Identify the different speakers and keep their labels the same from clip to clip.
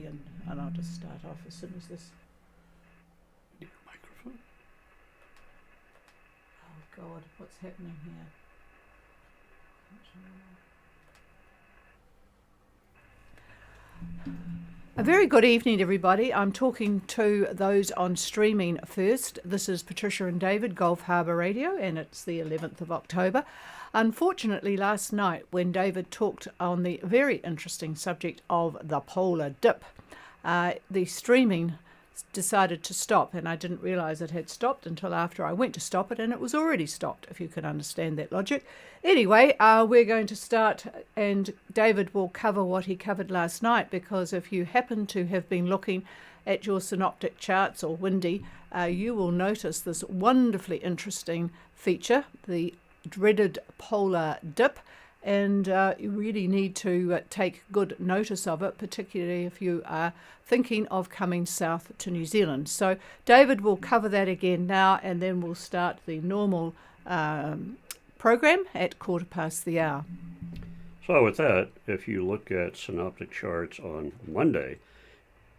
Speaker 1: ready, and I'll just start off as soon as this.
Speaker 2: Your microphone.
Speaker 1: Oh God, what's happening here? A very good evening, everybody. I'm talking to those on streaming first. This is Patricia and David, Gulf Harbour Radio, and it's the 11th of October. Unfortunately, last night when David talked on the very interesting subject of the polar dip, the streaming decided to stop, and I didn't realise it had stopped until after I went to stop it, and it was already stopped, if you can understand that logic. Anyway, we're going to start, and David will cover what he covered last night, because if you happen to have been looking at your synoptic charts or windy, you will notice this wonderfully interesting feature, the dreaded polar dip, and you really need to take good notice of it, particularly if you are thinking of coming south to New Zealand. So David will cover that again now, and then we'll start the normal program at 1:15 the hour.
Speaker 2: So with that, if you look at synoptic charts on Monday,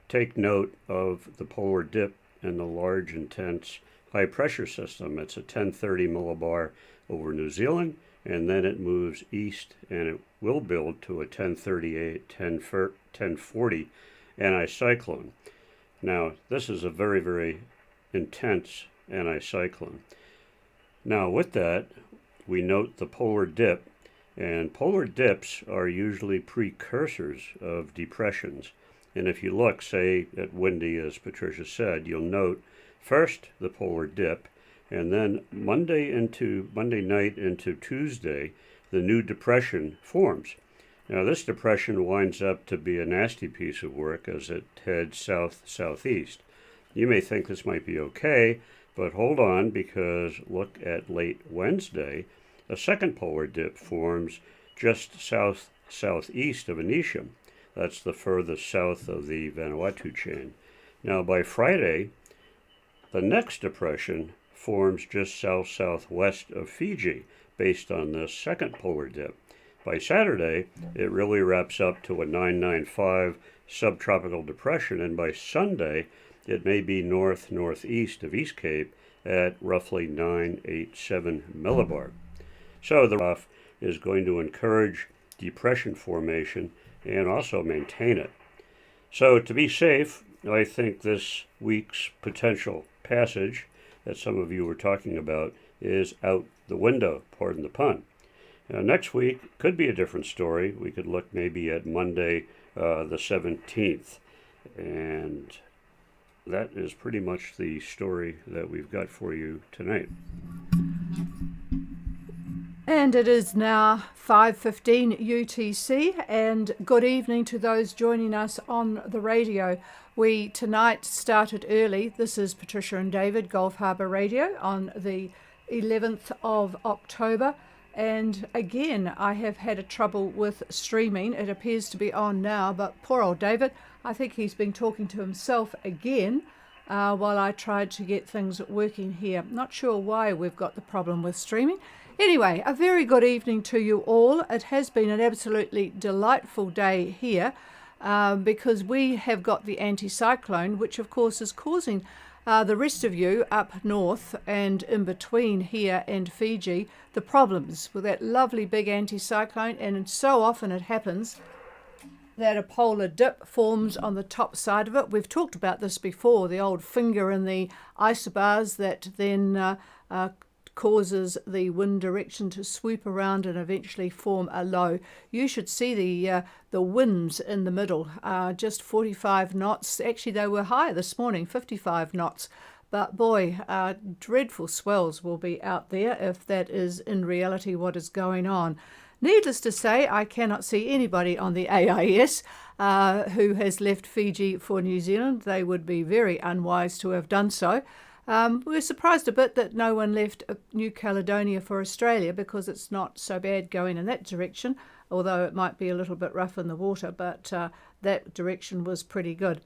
Speaker 2: take note of the polar dip in the large, intense, high-pressure system. It's a 1030 millibar over New Zealand, and then it moves east, and it will build to a 1038, 1040 anticyclone. Now, this is a very, very intense anticyclone. Now, with that, we note the polar dip, and polar dips are usually precursors of depressions. And if you look, say, at windy, as Patricia said, you'll note first the polar dip, and then Monday night into Tuesday, the new depression forms. Now, this depression winds up to be a nasty piece of work as it heads south-southeast. You may think this might be okay, but hold on, because look at late Wednesday. A second polar dip forms just south-southeast of Anisham. That's the furthest south of the Vanuatu chain. Now, by Friday, the next depression forms just south-southwest of Fiji, based on this second polar dip. By Saturday, it really wraps up to a 995 subtropical depression, and by Sunday, it may be north-northeast of East Cape at roughly 987 millibar. So the rough is going to encourage depression formation and also maintain it. So to be safe, I think this week's potential passage that some of you were talking about is out the window, pardon the pun. Next week could be a different story. We could look maybe at Monday the 17th, and that is pretty much the story that we've got for you tonight.
Speaker 1: And it is now 5:15 UTC, and good evening to those joining us on the radio. We tonight started early. This is Patricia and David, Gulf Harbour Radio, on the 11th of October. And again, I have had a trouble with streaming. It appears to be on now, but poor old David, I think he's been talking to himself again while I tried to get things working here. Not sure why we've got the problem with streaming. Anyway, a very good evening to you all. It has been an absolutely delightful day here because we have got the anticyclone, which of course is causing the rest of you up north and in between here and Fiji the problems with that lovely big anticyclone. And so often it happens that a polar dip forms on the top side of it. We've talked about this before, the old finger in the isobars that then causes the wind direction to swoop around and eventually form a low. You should see the winds in the middle, just 45 knots. Actually, they were higher this morning, 55 knots. But boy, dreadful swells will be out there if that is in reality what is going on. Needless to say, I cannot see anybody on the AIS who has left Fiji for New Zealand. They would be very unwise to have done so. We're surprised a bit that no one left New Caledonia for Australia, because it's not so bad going in that direction, although it might be a little bit rough in the water, but that direction was pretty good.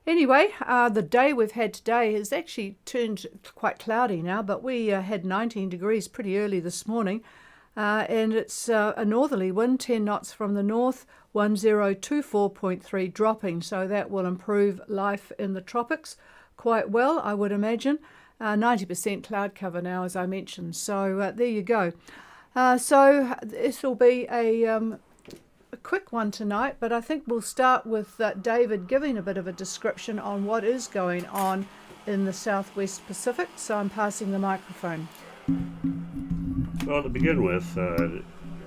Speaker 1: Anyway, the day we've had today has actually turned quite cloudy now, but we had 19 degrees pretty early this morning. and it's a northerly wind, 10 knots from the north, 1024.3 dropping, so that will improve life in the tropics quite well, I would imagine. 90% cloud cover now, as I mentioned, so there you go. So this will be a quick one tonight, but I think we'll start with David giving a bit of a description on what is going on in the Southwest Pacific, so I'm passing the microphone.
Speaker 2: Well, to begin with,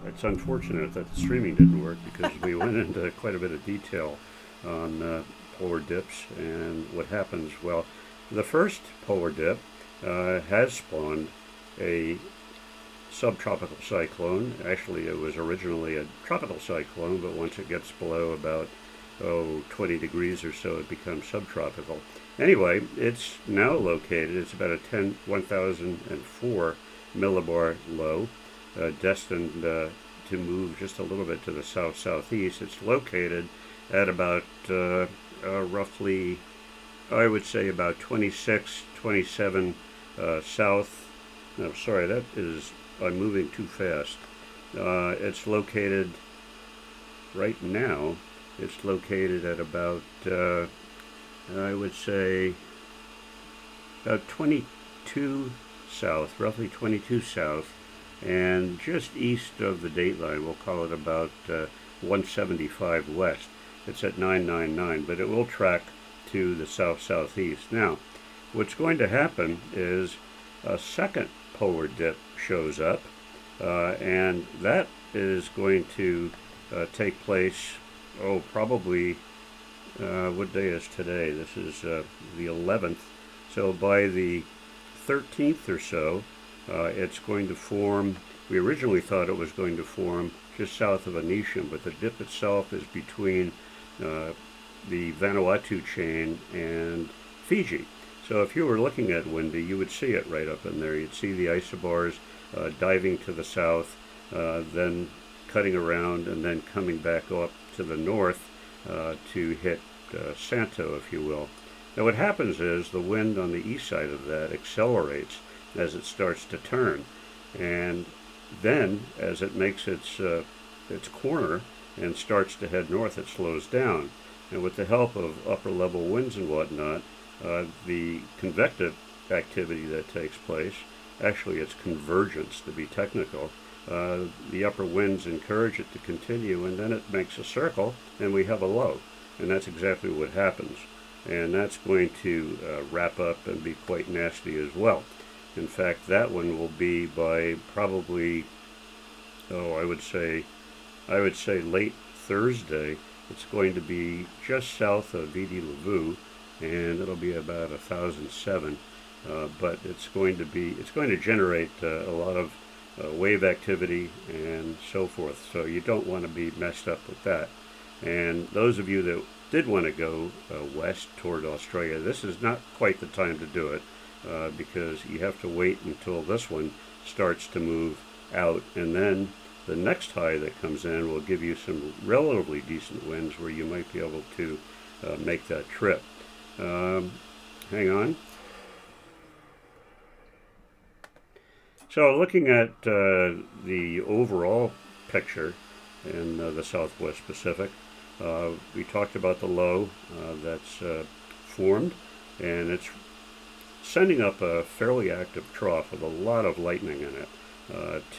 Speaker 2: it's unfortunate that the streaming didn't work because we went into quite a bit of detail on polar dips and what happens. Well, the first polar dip has spawned a subtropical cyclone. Actually, it was originally a tropical cyclone, but once it gets below about 20 degrees or so, it becomes subtropical. Anyway, it's now located, it's about a 1004 millibar low, destined to move just a little bit to the south-southeast. It's located at about roughly, I would say about 26, 27 south. No, sorry, that is, I'm moving too fast. It's located, right now, it's located at about, I would say, about 22 south, roughly 22 south, and just east of the dateline, we'll call it about 175 west. It's at 999, but it will track to the south-southeast. Now, what's going to happen is a second polar dip shows up, and that is going to take place, probably, what day is today? This is the 11th. So by the 13th or so, it's going to form, we originally thought it was going to form just south of Anisham, but the dip itself is between the Vanuatu chain and Fiji. So if you were looking at Windy, you would see it right up in there. You'd see the isobars diving to the south, then cutting around and then coming back up to the north to hit Santo, if you will. Now what happens is the wind on the east side of that accelerates as it starts to turn, and then as it makes its corner and starts to head north, it slows down. And with the help of upper level winds and whatnot, the convective activity that takes place, actually it's convergence to be technical, the upper winds encourage it to continue, and then it makes a circle and we have a low, and that's exactly what happens. And that's going to wrap up and be quite nasty as well. In fact, that one will be by probably, I would say late Thursday. It's going to be just south of Vidi Levu, and it'll be about 1,007. But it's going to generate a lot of wave activity and so forth. So you don't want to be messed up with that. And those of you that did want to go west toward Australia, this is not quite the time to do it because you have to wait until this one starts to move out, and then the next high that comes in will give you some relatively decent winds where you might be able to make that trip. Hang on. So looking at the overall picture in the Southwest Pacific, we talked about the low that's formed, and it's sending up a fairly active trough with a lot of lightning in it.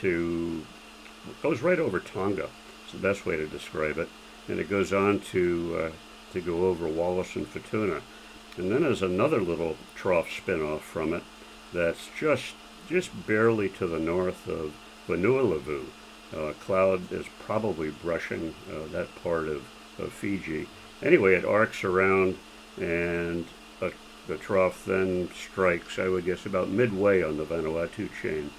Speaker 2: It goes right over Tonga. It's the best way to describe it, and it goes on to go over Wallis and Futuna, and then there's another little trough spin-off from it that's just barely to the north of Vanuatu. Cloud is probably brushing that part of Fiji. Anyway, it arcs around, and the trough then strikes, I would guess, about midway on the Vanuatu chain.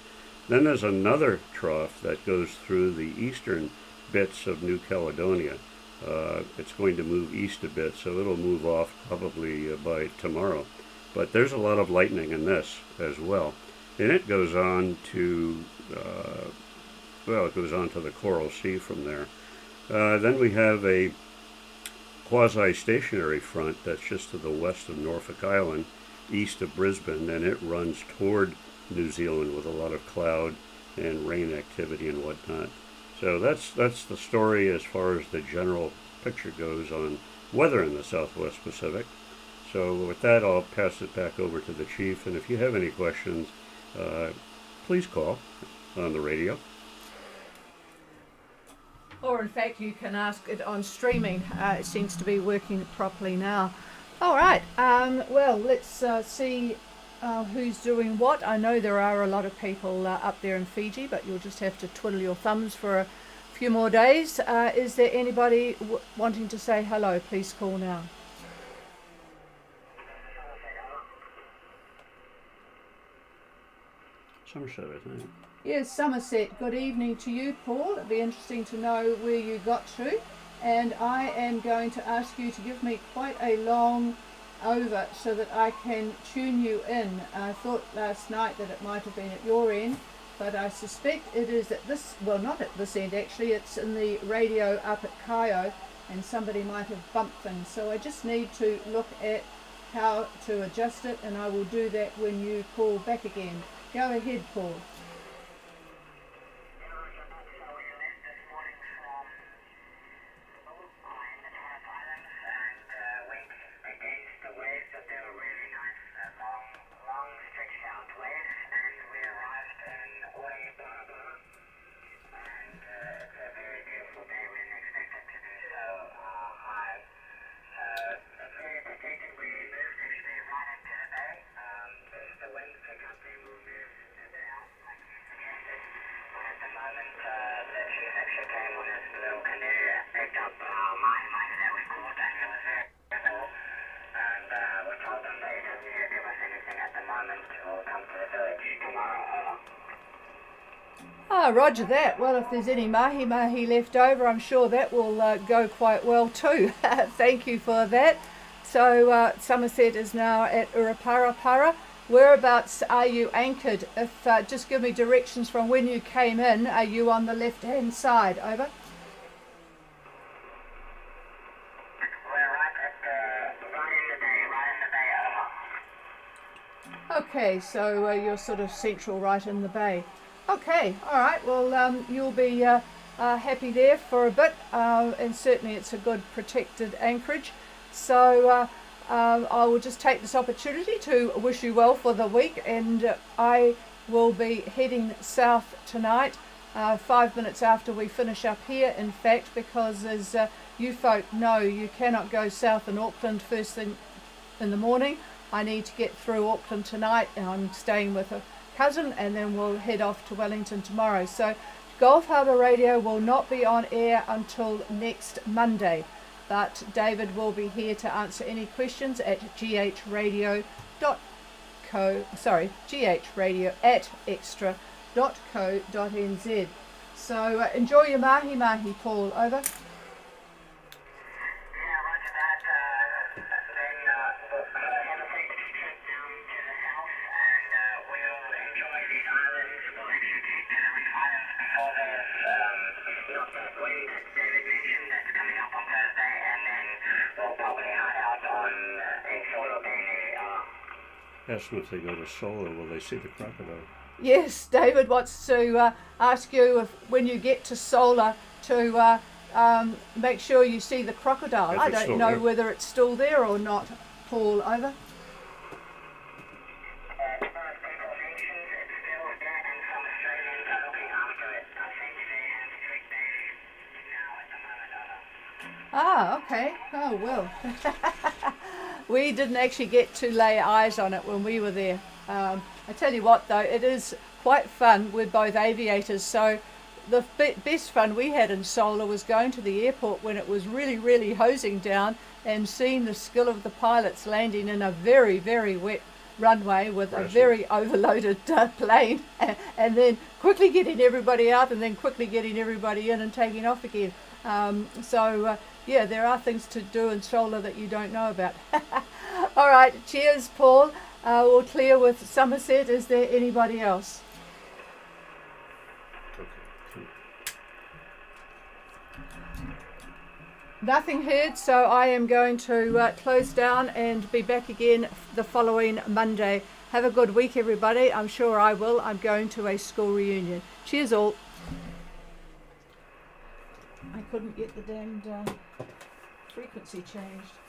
Speaker 2: Then there's another trough that goes through the eastern bits of New Caledonia. It's going to move east a bit, so it'll move off probably by tomorrow. But there's a lot of lightning in this as well. And it goes on to, it goes on to the Coral Sea from there. Then we have a quasi-stationary front that's just to the west of Norfolk Island, east of Brisbane, and it runs toward New Zealand with a lot of cloud and rain activity and whatnot. So that's the story as far as the general picture goes on weather in the Southwest Pacific. So with that, I'll pass it back over to the chief. And if you have any questions, please call on the radio.
Speaker 1: Or in fact, you can ask it on streaming. It seems to be working properly now. All right. Well, let's see who's doing what. I know there are a lot of people up there in Fiji, but you'll just have to twiddle your thumbs for a few more days. Is there anybody wanting to say hello? Please call now.
Speaker 2: Somerset, I think.
Speaker 1: Yes, Somerset. Good evening to you, Paul. It'd be interesting to know where you got to. And I am going to ask you to give me quite a long over so that I can tune you in. I thought last night that it might have been at your end, but I suspect it is at this, well, not at this end actually, it's in the radio up at Kaio, and somebody might have bumped things. So I just need to look at how to adjust it, and I will do that when you call back again. Go ahead, Paul. Roger that. Well, if there's any mahi-mahi left over, I'm sure that will go quite well too. Thank you for that. So Somerset is now at Uraparapara. Whereabouts are you anchored? If just give me directions from when you came in. Are you on the left-hand side? Over. Okay, so you're sort of central, right in the bay. Okay, all right. Well, you'll be happy there for a bit, and certainly it's a good protected anchorage. So I will just take this opportunity to wish you well for the week, and I will be heading south tonight, 5 minutes after we finish up here, in fact, because as you folk know, you cannot go south in Auckland first thing in the morning. I need to get through Auckland tonight, and I'm staying with a cousin, and then we'll head off to Wellington tomorrow. So Gulf Harbour Radio will not be on air until next Monday, but David will be here to answer any questions at ghradio at extra.co.nz. So enjoy your mahi-mahi, Paul. Over.
Speaker 2: Ask them if they go to solar, will they see the crocodile?
Speaker 1: Yes, David wants to ask you if, when you get to solar, to make sure you see the crocodile. I don't know whether it's still there or not. Paul, over. Ah, okay. Oh, well. We didn't actually get to lay eyes on it when we were there. I tell you what, though, it is quite fun. We're both aviators, so the best fun we had in solar was going to the airport when it was really, really hosing down and seeing the skill of the pilots landing in a very, very wet runway with a very overloaded plane, and then quickly getting everybody out and then quickly getting everybody in and taking off again. Yeah, there are things to do in solar that you don't know about. All right, cheers, Paul. We'll clear with Somerset. Is there anybody else? Nothing heard, so I am going to close down and be back again the following Monday. Have a good week, everybody. I'm sure I will. I'm going to a school reunion. Cheers all. I couldn't get the damned frequency changed.